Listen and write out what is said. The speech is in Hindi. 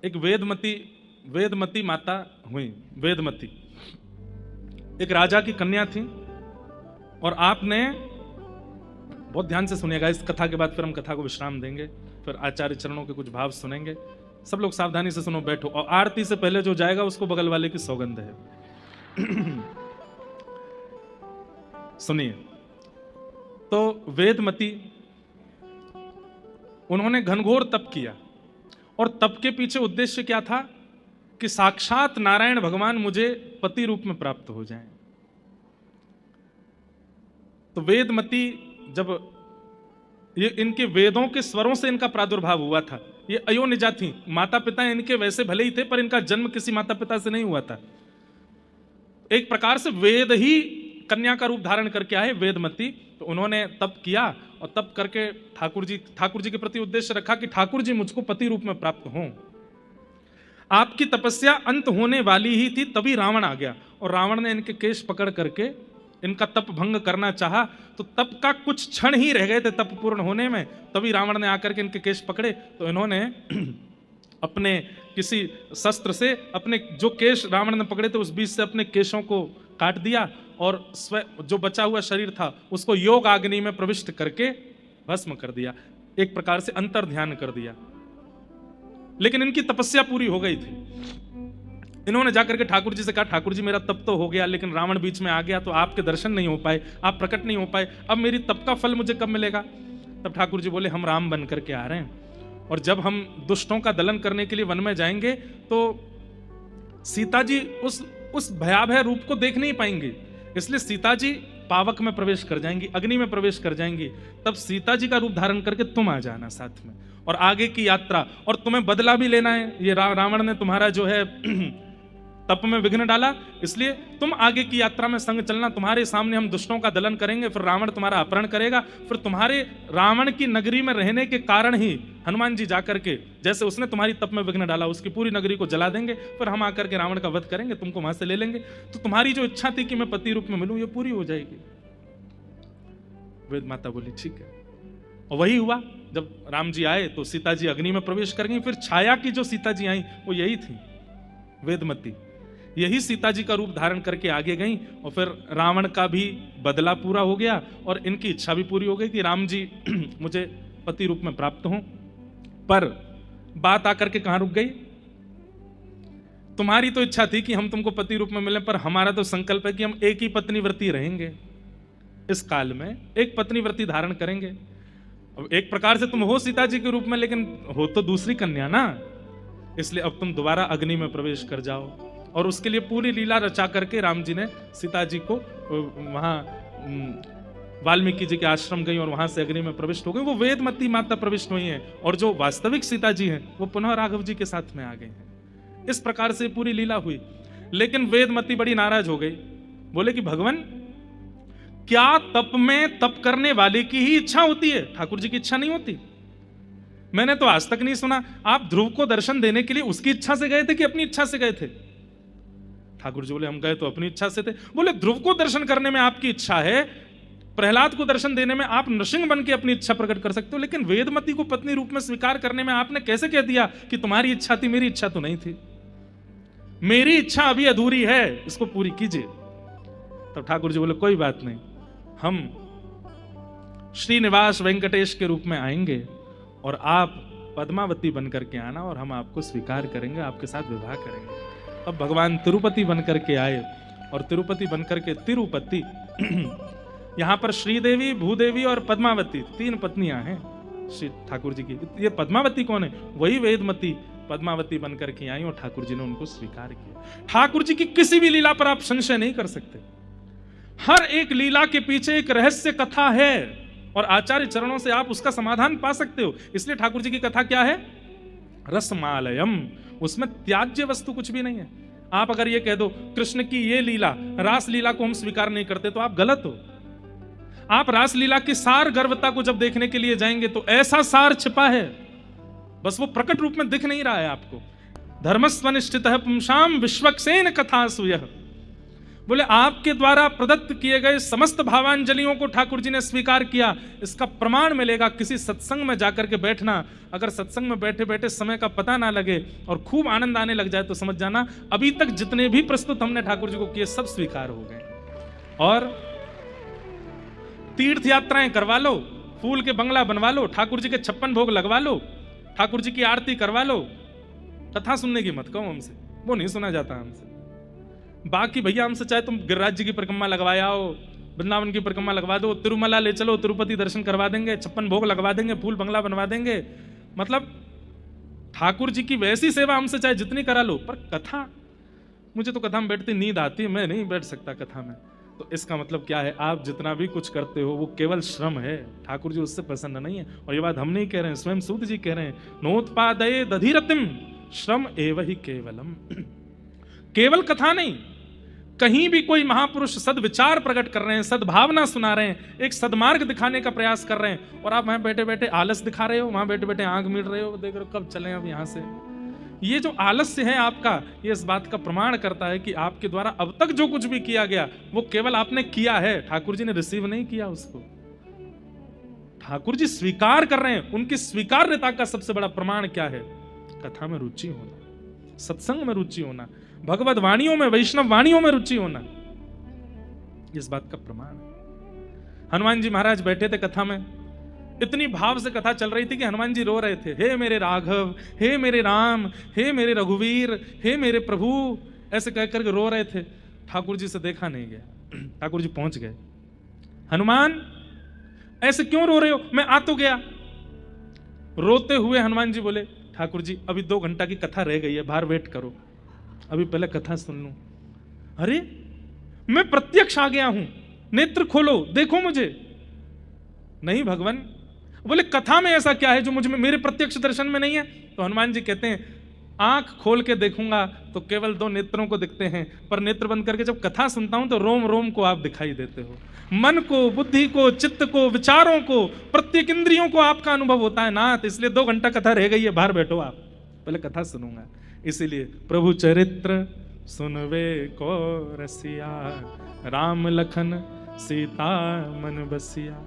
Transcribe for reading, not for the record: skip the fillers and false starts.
एक वेदमती माता हुई। वेदमती एक राजा की कन्या थी। और आपने बहुत ध्यान से सुनिएगा, इस कथा के बाद फिर हम कथा को विश्राम देंगे, फिर आचार्य चरणों के कुछ भाव सुनेंगे। सब लोग सावधानी से सुनो, बैठो। और आरती से पहले जो जाएगा उसको बगल वाले की सौगंध है। सुनिए। तो वेदमती, उन्होंने घनघोर तप किया। और तप के पीछे उद्देश्य क्या था कि साक्षात नारायण भगवान मुझे पति रूप में प्राप्त हो जाएं। तो वेदमती, जब ये इनके वेदों के स्वरों से इनका प्रादुर्भाव हुआ था। ये अयोनिजा थी, माता पिता इनके वैसे भले ही थे, पर इनका जन्म किसी माता पिता से नहीं हुआ था। एक प्रकार से वेद ही कन्या का रूप धारण करके आए वेदमती। तो उन्होंने तप किया और तप करके ठाकुर जी के प्रति उद्देश्य रखा कि ठाकुर जी मुझको पति रूप में प्राप्त हों। आपकी तपस्या अंत होने वाली ही थी, तभी रावण आ गया और रावण ने इनके केश पकड़ करके इनका तप भंग करना चाहा। तो तप का कुछ क्षण ही रह गए थे तप पूर्ण होने में, तभी रावण ने आकर के इनके केश पकड़े। तो इन्होंने अपने किसी शस्त्र से अपने जो केश रावण ने पकड़े थे उस बीच से अपने केशों को काट दिया और जो बचा हुआ शरीर था उसको योग अग्नि में प्रविष्ट करके भस्म कर दिया। एक प्रकार से अंतर ध्यान कर दिया। लेकिन इनकी तपस्या पूरी हो गई थी। इन्होंने जाकर के ठाकुर जी से कहा, ठाकुर जी मेरा तप तो हो गया, लेकिन रावण बीच में आ गया तो आपके दर्शन नहीं हो पाए, आप प्रकट नहीं हो पाए, अब मेरी तप का फल मुझे कब मिलेगा? तब ठाकुर जी बोले, हम राम बन करके आ रहे हैं और जब हम दुष्टों का दलन करने के लिए वन में जाएंगे तो सीता जी उस भयावह रूप को देख नहीं पाएंगे, इसलिए सीता जी पावक में प्रवेश कर जाएंगी, अग्नि में प्रवेश कर जाएंगी। तब सीता जी का रूप धारण करके तुम आ जाना साथ में और आगे की यात्रा, और तुम्हें बदला भी लेना है। ये रावण ने तुम्हारा जो है तप में विघ्न डाला, इसलिए तुम आगे की यात्रा में संग चलना। तुम्हारे सामने हम दुष्टों का दलन करेंगे, फिर रावण तुम्हारा अपहरण करेगा, फिर तुम्हारे रावण की नगरी में रहने के कारण ही हनुमान जी जाकर के, जैसे उसने तुम्हारी तप में विघ्न डाला, उसकी पूरी नगरी को जला देंगे, फिर हम आकर के रावण का वध करेंगे, तुमको वहां से ले लेंगे। तो तुम्हारी जो इच्छा थी कि मैं पति रूप में मिलूं, ये पूरी हो जाएगी। वेद माता बोली ठीक है। और वही हुआ। जब राम जी आए तो सीता जी अग्नि में प्रवेश कर गई। फिर छाया की जो सीता जी आई वो यही थी, वेदमती। यही सीता जी का रूप धारण करके आगे गई और फिर रावण का भी बदला पूरा हो गया और इनकी इच्छा भी पूरी हो गई कि राम जी मुझे पति रूप में प्राप्त हों। पर बात आकर के कहां रुक गई? तुम्हारी तो इच्छा थी कि हम तुमको पति रूप में मिलें, पर हमारा तो संकल्प है कि हम एक ही पत्नी व्रती रहेंगे, इस काल में एक पत्नी व्रती धारण करेंगे। अब एक प्रकार से तुम हो सीता जी के रूप में, लेकिन हो तो दूसरी कन्या ना, इसलिए अब तुम दोबारा अग्नि में प्रवेश कर जाओ। और उसके लिए पूरी लीला रचा करके राम जी ने सीता जी को वहां वाल्मीकि जी के आश्रम गई और वहां से अग्नि में प्रविष्ट हो गई। वो वेदमती माता प्रविष्ट हुई हैं और जो वास्तविक सीता जी हैं वो पुनः राघव जी के साथ में आ गई हैं। इस प्रकार से पूरी लीला हुई। लेकिन वेदमती बड़ी नाराज हो गई, बोले कि भगवान, क्या तप में तप करने वाले की ही इच्छा होती है, ठाकुर जी की इच्छा नहीं होती? मैंने तो आज तक नहीं सुना। आप ध्रुव को दर्शन देने के लिए उसकी इच्छा से गए थे कि अपनी इच्छा से गए थे? ठाकुर जी बोले, हम गए तो अपनी इच्छा से थे। बोले, ध्रुव को दर्शन करने में आपकी इच्छा है, प्रहलाद को दर्शन देने में आप नृसिंह बन के अपनी इच्छा प्रकट कर सकते हो, लेकिन वेदमती को पत्नी रूप में स्वीकार करने में आपने कैसे कह दिया कि तुम्हारी इच्छा थी, मेरी इच्छा तो नहीं थी? मेरी इच्छा अभी अधूरी है, इसको पूरी कीजिए। तब ठाकुर जी बोले, कोई बात नहीं, हम श्रीनिवास वेंकटेश के रूप में आएंगे और आप पद्मावती बनकर के आना और हम आपको स्वीकार करेंगे, आपके साथ विवाह करेंगे। अब भगवान तिरुपति बनकर के आए और तिरुपति बनकर के तिरुपति यहां पर श्रीदेवी, भूदेवी और पद्मावती तीन पत्नियां हैं श्री ठाकुर जी की। ये पद्मावती कौन है? वही वेदमती पद्मावती बनकर के आई और ठाकुर जी ने उनको स्वीकार किया। ठाकुर जी की किसी भी लीला पर आप संशय नहीं कर सकते। हर एक लीला के पीछे एक रहस्य कथा है और आचार्य चरणों से आप उसका समाधान पा सकते हो। इसलिए ठाकुर जी की कथा क्या है? रसमालयम। उसमें त्याज्य वस्तु कुछ भी नहीं है। आप अगर ये कह दो कृष्ण की ये लीला, रास लीला को हम स्वीकार नहीं करते, तो आप गलत हो। आप रास लीला की सार गर्वता को जब देखने के लिए जाएंगे तो ऐसा सार छिपा है, बस वो प्रकट रूप में दिख नहीं रहा है आपको। धर्मस्वनिष्ठितः पुंसाम विश्वक्सेन कथासु यः। बोले आपके द्वारा प्रदत्त किए गए समस्त भावांजलियों को ठाकुर जी ने स्वीकार किया। इसका प्रमाण मिलेगा किसी सत्संग में जाकर के बैठना। अगर सत्संग में बैठे बैठे समय का पता ना लगे और खूब आनंद आने लग जाए तो समझ जाना अभी तक जितने भी प्रस्तुत हमने ठाकुर जी को किए सब स्वीकार हो गए। और तीर्थ यात्राएं करवा लो, फूल के बंगला बनवा लो, ठाकुर जी के 56 भोग लगवा लो, ठाकुर जी की आरती करवा लो, कथा सुनने की मत कहो हमसे, वो नहीं सुना जाता हमसे। बाकी भैया हमसे चाहे तुम गिरिराज जी की परिक्रमा लगवाया हो, वृंदावन की परिक्रमा लगवा दो, तिरुमला ले चलो, तिरुपति दर्शन करवा देंगे, 56 भोग लगवा देंगे, फूल बंगला बनवा देंगे। मतलब ठाकुर जी की वैसी सेवा हमसे चाहे जितनी करा लो, पर कथा, मुझे तो कथा में बैठती नींद आती है, मैं नहीं बैठ सकता कथा में। तो इसका मतलब क्या है, आप जितना भी कुछ करते हो वो केवल श्रम है, ठाकुर जी उससे प्रसन्न नहीं है। और ये बात हम नहीं कह रहे हैं, स्वयं सूत जी कह रहे हैं, नोत्पादये दधिरतिम श्रम एव ही केवलम। केवल कथा नहीं, कहीं भी कोई महापुरुष सद्विचार प्रकट कर रहे हैं, सद्भावना सुना रहे हैं, एक सद्मार्ग दिखाने का प्रयास कर रहे हैं, और आप वहां बैठे बैठे आलस दिखा रहे हो, वहां बैठे बैठे आंख मीट रहे हो, देख रहे हो कब चलें अब यहां से। ये जो आलस्य है आपका, ये इस बात का प्रमाण करता है कि आपके द्वारा अब तक जो कुछ भी किया गया वो केवल आपने किया है, ठाकुर जी ने रिसीव नहीं किया उसको। ठाकुर जी स्वीकार कर रहे हैं। उनकी स्वीकार्यता का सबसे बड़ा प्रमाण क्या है? कथा में रुचि होना, सत्संग में रुचि होना, भगवत वाणियों में, वैष्णव वाणियों में रुचि होना, इस बात का प्रमाण है। हनुमान जी महाराज बैठे थे कथा में, इतनी भाव से कथा चल रही थी कि हनुमान जी रो रहे थे, हे मेरे राघव, हे मेरे राम, हे मेरे रघुवीर, हे मेरे प्रभु, ऐसे कह करके रो रहे थे। ठाकुर जी से देखा नहीं गया। ठाकुर जी पहुंच गए, हनुमान ऐसे क्यों रो रहे हो? मैं आ तो गया। रोते हुए हनुमान जी बोले, ठाकुर जी अभी 2 घंटा की कथा रह गई है, बाहर वेट करो, अभी पहले कथा सुन लूं। अरे मैं प्रत्यक्ष आ गया हूं, नेत्र खोलो, देखो मुझे। नहीं भगवान, बोले कथा में ऐसा क्या है जो मुझ में, मेरे प्रत्यक्ष दर्शन में नहीं है? तो हनुमान जी कहते हैं, आंख खोल के देखूंगा तो केवल 2 नेत्रों को दिखते हैं, पर नेत्र बंद करके जब कथा सुनता हूं तो रोम रोम को आप दिखाई देते हो, मन को, बुद्धि को, चित्त को, विचारों को, प्रत्येक इंद्रियों को आपका अनुभव होता है नाथ। इसलिए 2 घंटा कथा रह गई है, बाहर बैठो आप, पहले कथा सुनूंगा। इसीलिए प्रभु चरित्र सुनवे को रसिया, राम लखन सीता मन बसिया।